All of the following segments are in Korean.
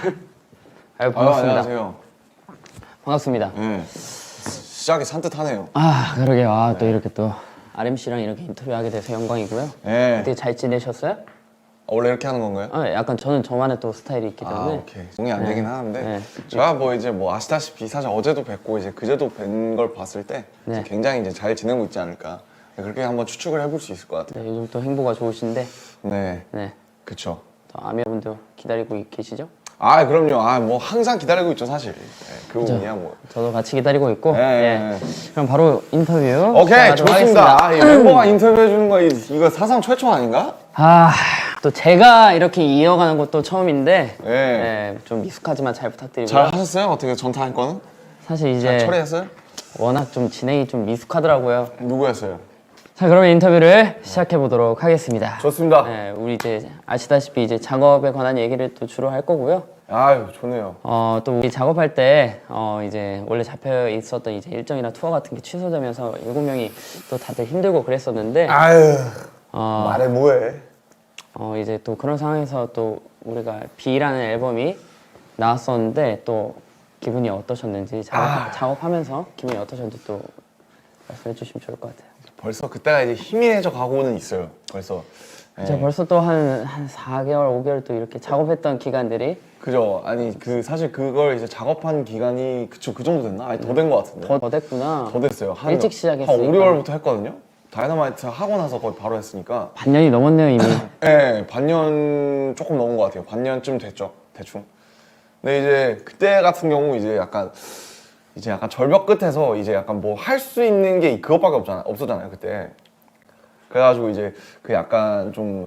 아유, 반갑습니다. 안녕하세요. 반갑습니다. 네. 시작이 산뜻하네요. 아, 그러게요. 아, 또 이렇게 또 RMC랑 이렇게 인터뷰하게 돼서 영광이고요. 네. 어떻게 잘 지내셨어요? 원래 이렇게 하는 건가요? 약간 저는 저만의 또 스타일이 있기 때문에. 오케이. 공이 안 되긴 하는데 네. 제가 뭐 이제 뭐 아시다시피 사실 어제도 뵙고 이제 그제도 뵌 걸 봤을 때 네. 굉장히 이제 잘 지내고 있지 않을까. 그렇게 한번 추측을 해볼 수 있을 것 같아요. 네, 요즘 또 행보가 좋으신데, 네. 네, 그쵸. 또 아미분도 기다리고 계시죠? 아, 그럼요. 아, 뭐 항상 기다리고 있죠, 사실. 네, 그 부분이야 뭐. 저도 같이 기다리고 있고. 네. 그럼 바로 인터뷰. 오케이, 시작하도록 좋습니다. 하겠습니다. 아, 이 멤버가 인터뷰해 주는 거 이거 사상 최초 아닌가? 아, 또 제가 이렇게 이어가는 것도 처음인데, 네. 네, 좀 미숙하지만 잘 부탁드리고요. 잘 하셨어요? 어떻게 전타할 거는? 사실 잘 이제 처리했어요? 워낙 좀 진행이 좀 미숙하더라고요. 누구였어요? 자, 그러면 인터뷰를 시작해 보도록 하겠습니다. 좋습니다. 네, 우리 이제 아시다시피 이제 작업에 관한 얘기를 또 주로 할 거고요. 아유, 좋네요. 또 우리 작업할 때 이제 원래 잡혀 있었던 이제 일정이나 투어 같은 게 취소되면서 7명이 또 다들 힘들고 그랬었는데 아유, 어, 말해 뭐해. 이제 또 그런 상황에서 또 우리가 B라는 앨범이 나왔었는데 또 기분이 어떠셨는지 작업하면서 기분이 어떠셨는지 또 말씀해 주시면 좋을 것 같아요. 벌써 그때가 이제 희미해져 가고는 있어요. 벌써. 네. 제가 벌써 또 한 4개월, 5개월 또 이렇게 작업했던 기간들이 그죠. 아니 그 사실 그걸 이제 작업한 기간이 그 정도 됐나? 아니 더 된 것 같은데. 더 됐구나. 더 됐어요. 일찍 시작했으니까. 한 5, 6월부터 했거든요. 다이너마이트 하고 나서 거의 바로 했으니까. 반년이 넘었네요 이미. 네, 반년 조금 넘은 것 같아요. 반년쯤 됐죠, 대충. 근데 이제 그때 같은 경우 이제 약간 절벽 끝에서 이제 약간 뭐 할 수 있는 게 그것밖에 없었잖아요 그때. 그래가지고 이제 그 약간 좀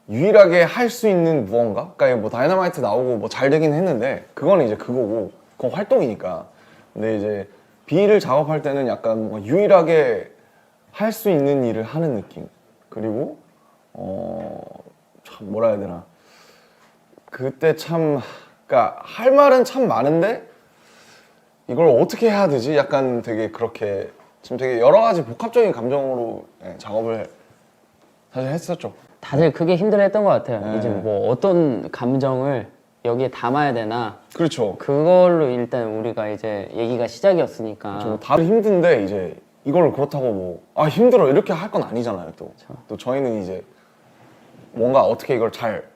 유일하게 할 수 있는 무언가? 그러니까 뭐 다이너마이트 나오고 뭐 잘 되긴 했는데 그거는 이제 그거고 그건 활동이니까. 근데 이제 B를 작업할 때는 약간 뭔가 유일하게 할 수 있는 일을 하는 느낌. 그리고 참 뭐라 해야 되나. 그때 참 그러니까 할 말은 참 많은데 이걸 어떻게 해야 되지? 약간 되게 그렇게 지금 되게 여러 가지 복합적인 감정으로 작업을 사실 했었죠. 다들 그게 힘들어했던 것 같아요. 네. 이제 뭐 어떤 감정을 여기에 담아야 되나 그렇죠. 그걸로 일단 우리가 이제 얘기가 시작이었으니까. 좀 다들 힘든데 이제 이걸 그렇다고 뭐 힘들어 이렇게 할 건 아니잖아요. 또 저희는 이제 뭔가 어떻게 이걸 잘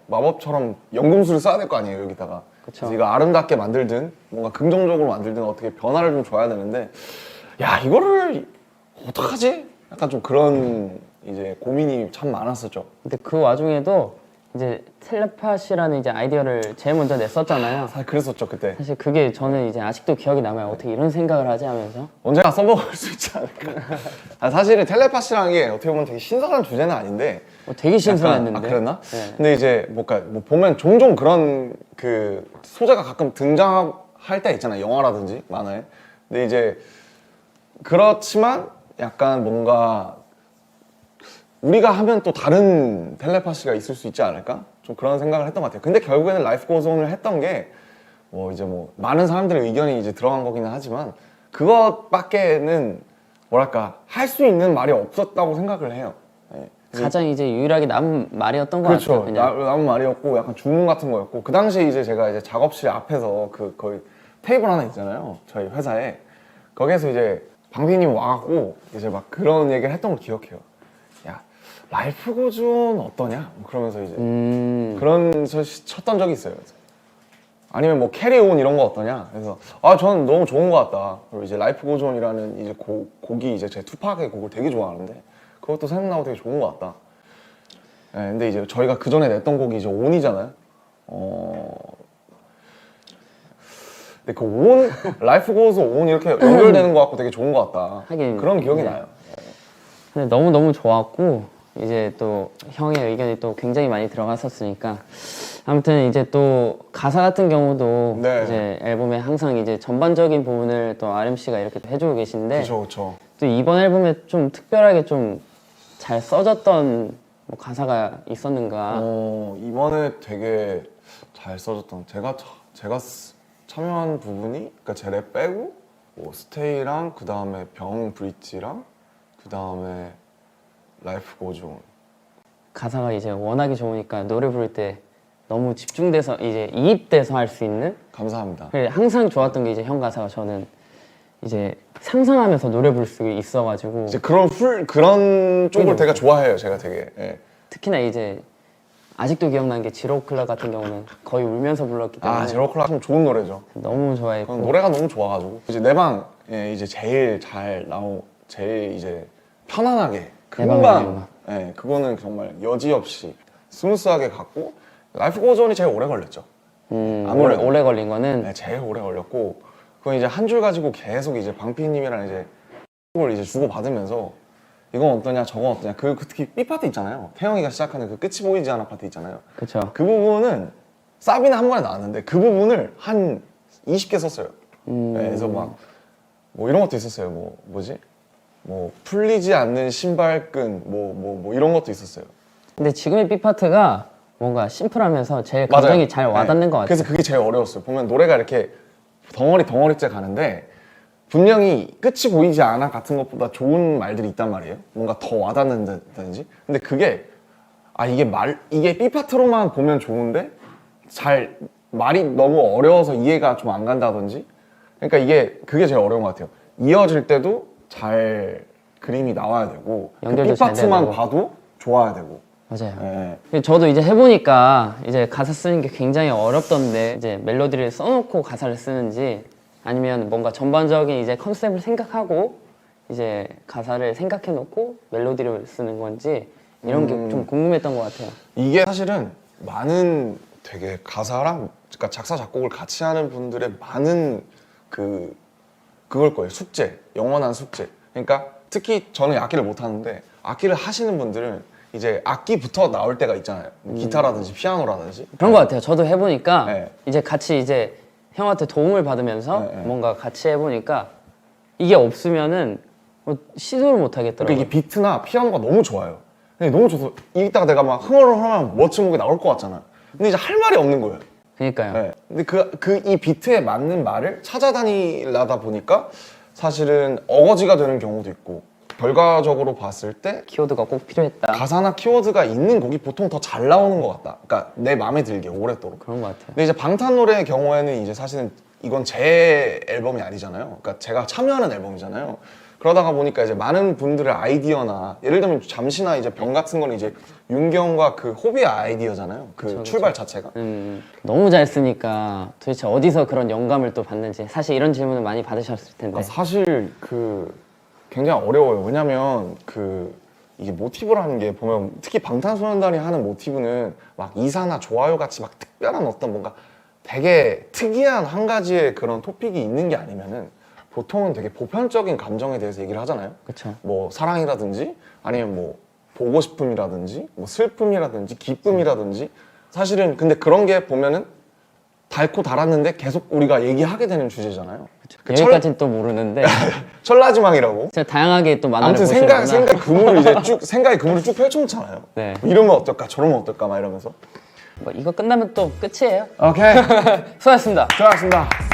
마법처럼 연금술을 써야 될 거 아니에요 여기다가. 그쵸. 그래서 이거 아름답게 만들든 뭔가 긍정적으로 만들든 어떻게 변화를 좀 줘야 되는데 야 이거를 어떡하지? 약간 좀 그런 이제 고민이 참 많았었죠. 근데 그 와중에도 이제 텔레파시라는 이제 아이디어를 제일 먼저 냈었잖아요. 사실 그랬었죠 그때. 사실 그게 저는 이제 아직도 기억이 남아요. 어떻게 이런 생각을 하지 하면서. 언제나 써먹을 수 있지 않을까. 사실은 텔레파시라는 게 어떻게 보면 되게 신선한 주제는 아닌데 되게 신선했는데. 약간, 그랬나? 네. 근데 이제 뭐 보면 종종 그런 그 소재가 가끔 등장할 때 있잖아요. 영화라든지 만화에. 근데 이제 그렇지만 약간 뭔가 우리가 하면 또 다른 텔레파시가 있을 수 있지 않을까? 좀 그런 생각을 했던 것 같아요. 근데 결국에는 라이프 고즈 온을 했던 게 뭐 이제 뭐 많은 사람들의 의견이 이제 들어간 거기는 하지만 그것밖에는 뭐랄까 할 수 있는 말이 없었다고 생각을 해요. 네. 가장 이제 유일하게 남은 말이었던 것 같아요. 그렇죠. 그냥. 남은 말이었고 약간 주문 같은 거였고 그 당시에 이제 제가 이제 작업실 앞에서 그 거의 테이블 하나 있잖아요. 저희 회사에 거기에서 이제 방피님 와갖고 이제 막 그런 얘기를 했던 걸 기억해요. 야 라이프 고즈 온 어떠냐? 그러면서 이제 그런 쳤던 적이 있어요. 아니면 뭐 캐리온 이런 거 어떠냐? 그래서 저는 너무 좋은 것 같다. 그리고 이제 라이프 고즈 온이라는 이제 곡이 이제 제 투팍의 곡을 되게 좋아하는데 그것도 생각나고 되게 좋은 것 같다. 네, 근데 이제 저희가 그 전에 냈던 곡이 이제 온이잖아요. 근데 그 온, 라이프 고즈 온 이렇게 연결되는 것 같고 되게 좋은 것 같다. 하긴, 그런 기억이 네. 나요. 근데 너무너무 좋았고 이제 또 형의 의견이 또 굉장히 많이 들어갔었으니까 아무튼 이제 또 가사 같은 경우도 네. 이제 앨범에 항상 이제 전반적인 부분을 또 RMC가 이렇게 해주고 계신데 그렇죠, 그렇죠. 또 이번 앨범에 좀 특별하게 좀 잘 써졌던 뭐 가사가 있었는가. 이번에 되게 잘 써졌던 제가 참여한 부분이 그러니까 제 랩 빼고 뭐 스테이랑 그 다음에 병 브릿지랑 그 다음에 라이프 고즈 온. 가사가 이제 워낙에 좋으니까 노래 부를 때 너무 집중돼서 이제 이입돼서 할 수 있는. 감사합니다. 그래, 항상 좋았던 게 이제 형 가사가 저는 이제 상상하면서 노래 부를 수 있어가지고 이제 그런 쪽을 되게 좋아해요. 제가 되게. 예. 특히나 이제 아직도 기억나는 게 지로클럽 같은 경우는 거의 울면서 불렀기 때문에 제로콜라 참 좋은 노래죠. 너무 좋아했고 노래가 너무 좋아가지고 이제 내 방에 이제 제일 이제 편안하게 내 방에 금방 그거는 정말 여지없이 스무스하게 갔고 라이프 고전이 제일 오래 걸렸죠. 아무래도. 오래 걸린 거는 네, 제일 오래 걸렸고 그건 이제 한 줄 가지고 계속 이제 방피님이랑 이제 을 이제 주고 받으면서 이건 어떠냐 저건 어떠냐 그 특히 B 파트 있잖아요. 태영이가 시작하는 그 끝이 보이지 않아 파트 있잖아요. 그쵸. 그 부분은 사비는 한 번에 나왔는데 그 부분을 한 20개 썼어요. 네, 그래서 막 뭐 이런 것도 있었어요. 뭐 풀리지 않는 신발끈 뭐 이런 것도 있었어요. 근데 지금의 B 파트가 뭔가 심플하면서 제일 감정이 맞아요. 잘 와닿는 네. 것 같아요. 그래서 그게 제일 어려웠어요. 보면 노래가 이렇게 덩어리째 가는데 분명히 끝이 보이지 않아 같은 것보다 좋은 말들이 있단 말이에요. 뭔가 더 와닿는다든지. 근데 그게 이게 B 파트로만 보면 좋은데 말이 너무 어려워서 이해가 좀 안 간다든지. 그러니까 그게 제일 어려운 것 같아요. 이어질 때도 잘 그림이 나와야 되고 그 연결도 B 잘 파트만 되고. 봐도 좋아야 되고. 맞아요. 네. 저도 이제 해보니까 이제 가사 쓰는 게 굉장히 어렵던데 이제 멜로디를 써놓고 가사를 쓰는지 아니면 뭔가 전반적인 이제 컨셉을 생각하고 이제 가사를 생각해놓고 멜로디를 쓰는 건지 이런 게 좀 궁금했던 것 같아요. 이게 사실은 많은 되게 가사랑 그러니까 작사 작곡을 같이 하는 분들의 많은 그걸 거예요. 숙제, 영원한 숙제. 그러니까 특히 저는 악기를 못 하는데 악기를 하시는 분들은 이제 악기부터 나올 때가 있잖아요. 기타라든지 피아노라든지 그런 것 같아요. 저도 해보니까 네. 이제 같이 이제 형한테 도움을 받으면서 네. 뭔가 같이 해보니까 이게 없으면은 뭐 시도를 못 하겠더라고요. 그러니까 이게 비트나 피아노가 너무 좋아요. 근데 너무 좋아서 이따가 내가 막 흥얼흥얼하면 멋진 곡이 나올 것 같잖아요. 근데 이제 할 말이 없는 거예요. 그러니까요. 네. 근데 이 비트에 맞는 말을 찾아다니려다 보니까 사실은 어거지가 되는 경우도 있고 결과적으로 봤을 때 키워드가 꼭 필요했다. 가사나 키워드가 있는 곡이 보통 더 잘 나오는 것 같다. 그러니까 내 마음에 들게 오랫도록. 그런 것 같아요. 근데 이제 방탄 노래의 경우에는 이제 사실은 이건 제 앨범이 아니잖아요. 그러니까 제가 참여하는 앨범이잖아요. 그러다가 보니까 이제 많은 분들의 아이디어나 예를 들면 잠시나 이제 병 같은 거는 이제 윤경과 그 호비의 아이디어잖아요. 그 출발 자체가. 너무 잘 쓰니까 도대체 어디서 그런 영감을 또 받는지 사실 이런 질문을 많이 받으셨을 텐데 그러니까 사실 굉장히 어려워요. 왜냐면 이게 모티브라는 게 보면 특히 방탄소년단이 하는 모티브는 막 이사나 좋아요 같이 막 특별한 어떤 뭔가 되게 특이한 한 가지의 그런 토픽이 있는 게 아니면은 보통은 되게 보편적인 감정에 대해서 얘기를 하잖아요. 그쵸. 뭐 사랑이라든지 아니면 뭐 보고 싶음이라든지 뭐 슬픔이라든지 기쁨이라든지 사실은 근데 그런 게 보면은 달고 달았는데 계속 우리가 얘기하게 되는 주제잖아요. 그 여기까지는 또 모르는데 철라지망이라고. 진짜 다양하게 또 만화를 아무튼 보시는구나. 생각의 그물을 쭉 펼쳐놓잖아요. 네. 이러면 어떨까 저러면 어떨까 막 이러면서. 뭐 이거 끝나면 또 끝이에요. 오케이. 수고하셨습니다. 수고하셨습니다.